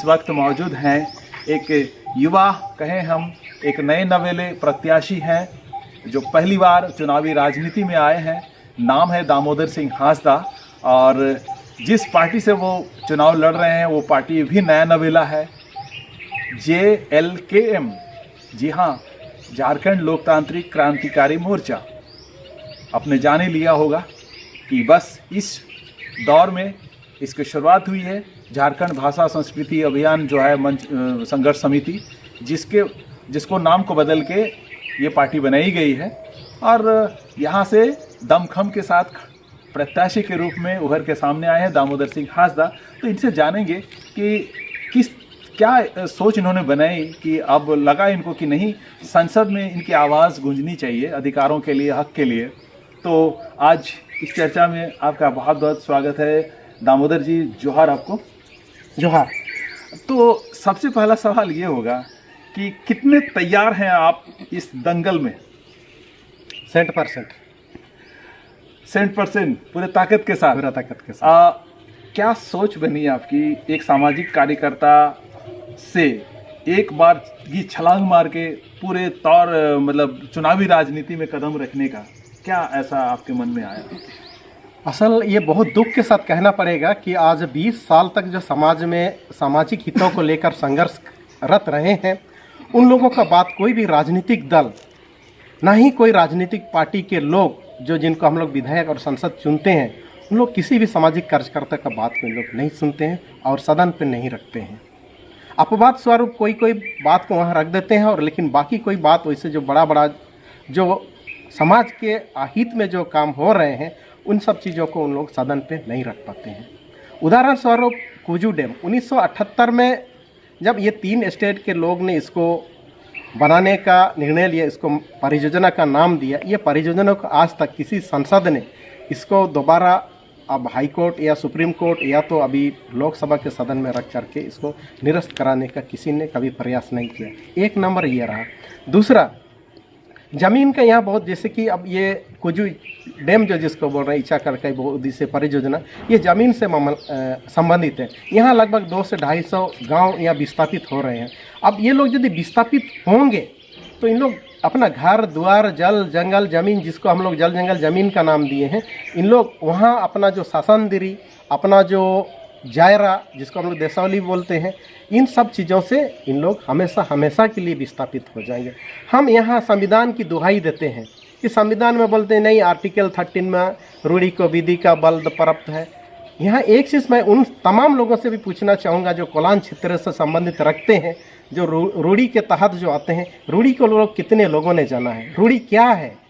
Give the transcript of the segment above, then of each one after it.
इस वक्त मौजूद हैं एक युवा कहें हम, एक नए नवेले प्रत्याशी हैं जो पहली बार चुनावी राजनीति में आए हैं। नाम है दामोदर सिंह हांसदा और जिस पार्टी से वो चुनाव लड़ रहे हैं वो पार्टी भी नया नवेला है, JLKM। जी हाँ, झारखंड लोकतांत्रिक क्रांतिकारी मोर्चा। आपने जाने लिया होगा कि बस इस दौर में इसकी शुरुआत हुई है झारखंड भाषा संस्कृति अभियान जो है मंच संघर्ष समिति, जिसको नाम को बदल के ये पार्टी बनाई गई है और यहाँ से दमखम के साथ प्रत्याशी के रूप में उभर के सामने आए हैं दामोदर सिंह हांसदा। तो इनसे जानेंगे कि क्या सोच इन्होंने बनाई कि अब लगा इनको कि नहीं, संसद में इनकी आवाज़ गूंजनी चाहिए अधिकारों के लिए, हक के लिए। तो आज इस चर्चा में आपका बहुत बहुत स्वागत है दामोदर जी। जोहार आपको। जोहार। तो सबसे पहला सवाल ये होगा कि कितने तैयार हैं आप इस दंगल में? 100% पूरे ताकत के साथ? पूरा ताकत के साथ। क्या सोच बनी आपकी एक सामाजिक कार्यकर्ता से एक बार की छलांग मार के पूरे तौर मतलब चुनावी राजनीति में कदम रखने का? क्या ऐसा आपके मन में आया? असल ये बहुत दुख के साथ कहना पड़ेगा कि आज 20 साल तक जो समाज में सामाजिक हितों को लेकर संघर्षरत रहे हैं, उन लोगों का बात कोई भी राजनीतिक दल, ना ही कोई राजनीतिक पार्टी के लोग जो जिनको हम लोग विधायक और संसद चुनते हैं, उन लोग किसी भी सामाजिक कार्यकर्ता का बात को लोग नहीं सुनते हैं और सदन पर नहीं रखते हैं। अपवाद स्वरूप कोई बात को वहाँ रख देते हैं और लेकिन बाकी कोई बात वैसे जो बड़ा जो समाज के हित में जो काम हो रहे हैं, उन सब चीज़ों को उन लोग सदन पे नहीं रख पाते हैं। उदाहरण स्वरूप कुजू डैम 1978 में जब ये 3 स्टेट के लोग ने इसको बनाने का निर्णय लिया, इसको परियोजना का नाम दिया, ये परियोजना को आज तक किसी संसद ने इसको दोबारा अब हाई कोर्ट या सुप्रीम कोर्ट या तो अभी लोकसभा के सदन में रख करके इसको निरस्त कराने का किसी ने कभी प्रयास नहीं किया। एक नंबर ये रहा। दूसरा, ज़मीन का यहाँ बहुत, जैसे कि अब ये कुजू डैम जो जिसको बोल रहे हैं इच्छा करके उद्देश्य परियोजना, ये ज़मीन से संबंधित है। यहाँ लगभग 200 से 250 गांव यहाँ विस्थापित हो रहे हैं। अब ये लोग यदि विस्थापित होंगे तो इन लोग अपना घर द्वार, जल जंगल ज़मीन, जिसको हम लोग जल जंगल ज़मीन का नाम दिए हैं, इन लोग वहाँ अपना जो शासनदिरी, अपना जो जायरा, जिसको हम लोग देशावली बोलते हैं, इन सब चीज़ों से इन लोग हमेशा के लिए विस्थापित हो जाएंगे। हम यहाँ संविधान की दुहाई देते हैं कि संविधान में बोलते हैं नहीं, आर्टिकल 13 में रूढ़ी को विधि का बल प्राप्त है। यहाँ एक चीज़ मैं उन तमाम लोगों से भी पूछना चाहूँगा जो कोलान क्षेत्र से संबंधित रखते हैं, जो रूढ़ी के तहत जो आते हैं, रूढ़ी को लोग कितने लोगों ने जाना है? रूढ़ी क्या है?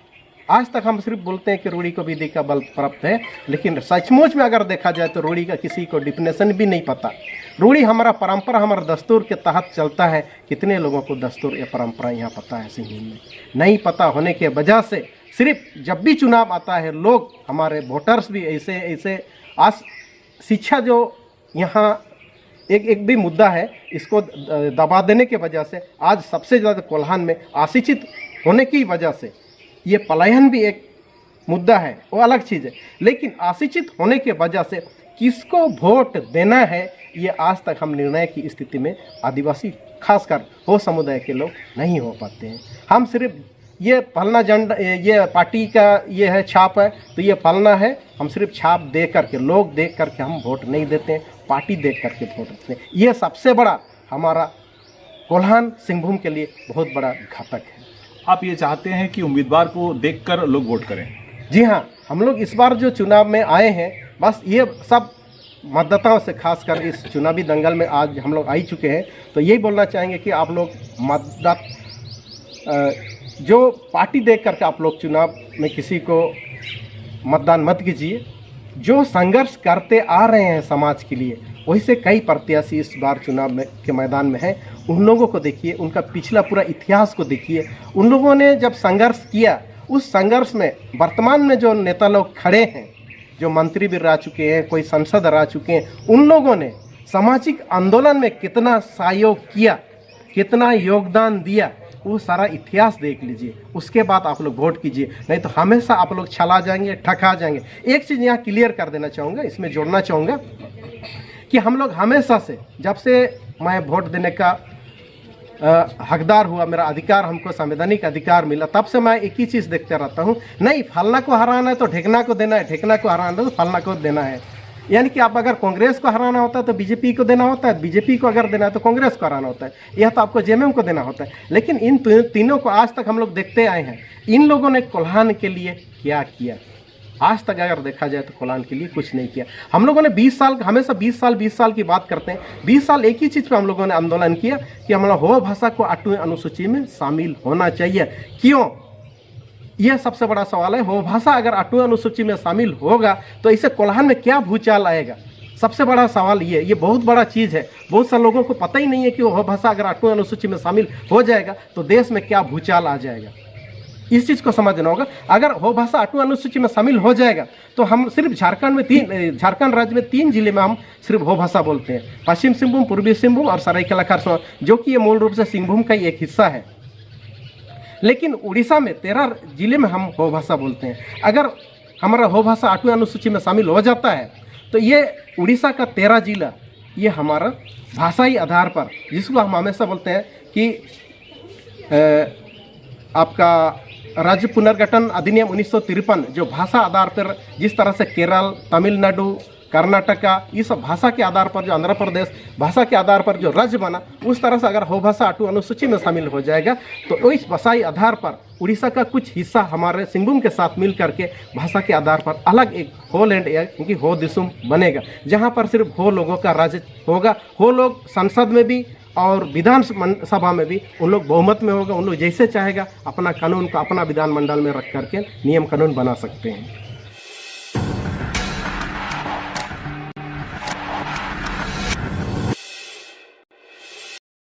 आज तक हम सिर्फ बोलते हैं कि रूढ़ी को विधि का बल प्राप्त है, लेकिन सचमुच में अगर देखा जाए तो रूढ़ी का किसी को डिफिनेशन भी नहीं पता। रूढ़ी हमारा परंपरा, हमारा दस्तूर के तहत चलता है। कितने लोगों को दस्तूर या परंपरा यहाँ पता है? सिंह में नहीं पता होने के वजह से सिर्फ जब भी चुनाव आता है, लोग हमारे वोटर्स भी ऐसे आज शिक्षा जो यहाँ एक भी मुद्दा है, इसको दबा देने के वजह से आज सबसे ज़्यादा कोल्हान में अशिक्षित होने की वजह से ये पलायन भी एक मुद्दा है, वो अलग चीज़ है। लेकिन अशिक्षित होने के वजह से किसको वोट देना है, ये आज तक हम निर्णय की स्थिति में आदिवासी खासकर हो समुदाय के लोग नहीं हो पाते हैं। हम सिर्फ ये फलना झंडा, ये पार्टी का ये है छाप है तो ये फलना है, हम सिर्फ छाप दे करके, लोग देख करके हम वोट नहीं देते हैं, पार्टी देख करके वोट देते हैं। ये सबसे बड़ा हमारा कोल्हान सिंहभूम के लिए बहुत बड़ा घातक है। आप ये चाहते हैं कि उम्मीदवार को देखकर लोग वोट करें? जी हाँ, हम लोग इस बार जो चुनाव में आए हैं, बस ये सब मतदाताओं से, खासकर इस चुनावी दंगल में आज हम लोग आ ही चुके हैं, तो यही बोलना चाहेंगे कि आप लोग जो पार्टी देख करके आप लोग चुनाव में किसी को मतदान मत कीजिए। जो संघर्ष करते आ रहे हैं समाज के लिए, वही से कई प्रत्याशी इस बार चुनाव में के मैदान में हैं, उन लोगों को देखिए, उनका पिछला पूरा इतिहास को देखिए। उन लोगों ने जब संघर्ष किया, उस संघर्ष में वर्तमान में जो नेता लोग खड़े हैं, जो मंत्री भी रह चुके हैं, कोई सांसद रह चुके हैं, उन लोगों ने सामाजिक आंदोलन में कितना सहयोग किया, कितना योगदान दिया, वो सारा इतिहास देख लीजिए। उसके बाद आप लोग वोट कीजिए, नहीं तो हमेशा आप लोग छला जाएंगे, ठका जाएंगे। एक चीज़ यहाँ क्लियर कर देना चाहूँगा, इसमें जोड़ना चाहूँगा कि हम लोग हमेशा से, जब से मैं वोट देने का हकदार हुआ, मेरा अधिकार, हमको संवैधानिक अधिकार मिला, तब से मैं एक ही चीज़ देखते रहता हूँ, नहीं फलना को हराना है तो ढेकना को देना है, ढेकना को हराना है तो फलना को देना है। यानी कि आप अगर कांग्रेस को हराना होता है तो बीजेपी को देना होता है, बीजेपी को अगर देना है तो कांग्रेस को हराना होता है, यह तो आपको जेएमएम को देना होता है। लेकिन इन तीनों को आज तक हम लोग देखते आए हैं, इन लोगों ने कोल्हान के लिए क्या किया? आज तक अगर देखा जाए तो कोल्हान के लिए कुछ नहीं किया। हम लोगों ने 20 साल, हमेशा 20 साल की बात करते हैं, 20 साल एक ही चीज़ पे हम लोगों ने आंदोलन किया कि हमारा हो भाषा को 8वीं अनुसूची में शामिल होना चाहिए। क्यों? यह सबसे बड़ा सवाल है। हो भाषा अगर 8वीं अनुसूची में शामिल होगा तो इससे कोल्हान में क्या भूचाल आएगा? सबसे बड़ा सवाल ये बहुत बड़ा चीज़ है। बहुत सारे लोगों को पता ही नहीं है कि हो भाषा अगर 8वीं अनुसूची में शामिल हो जाएगा तो देश में क्या भूचाल आ जाएगा। इस चीज़ को समझना होगा। अगर हो भाषा 8वीं अनुसूची में शामिल हो जाएगा तो हम सिर्फ झारखंड राज्य में 3 जिले में हम सिर्फ हो भाषा बोलते हैं, पश्चिम सिंहभूम, पूर्वी सिंहभूम और सरायकेला खरसावां, जो कि ये मूल रूप से सिंहभूम का ही एक हिस्सा है। लेकिन उड़ीसा में 13 जिले में हम हो भाषा बोलते हैं। अगर हमारा हो भाषा 8वीं अनुसूची में शामिल हो जाता है तो ये उड़ीसा का 13 जिला ये हमारा भाषाई आधार पर, जिसको हम हमेशा बोलते हैं कि आपका राज्य पुनर्गठन अधिनियम 1953 जो भाषा आधार पर जिस तरह से केरल, तमिलनाडु, कर्नाटका, इस भाषा के आधार पर जो आंध्र प्रदेश भाषा के आधार पर जो राज्य बना, उस तरह से अगर हो भाषा 8वीं अनुसूची में शामिल हो जाएगा तो इस भाषाई आधार पर उड़ीसा का कुछ हिस्सा हमारे सिंहभूम के साथ मिल करके भाषा के आधार पर अलग एक हो लैंड क्योंकि हो दिसुम बनेगा, जहाँ पर सिर्फ हो लोगों का राज्य होगा। हो लोग संसद में भी और विधान सभा में भी उन लोग बहुमत में होगा, उन लोग जैसे चाहेगा अपना कानून को अपना विधानमंडल में रख करके नियम कानून बना सकते हैं।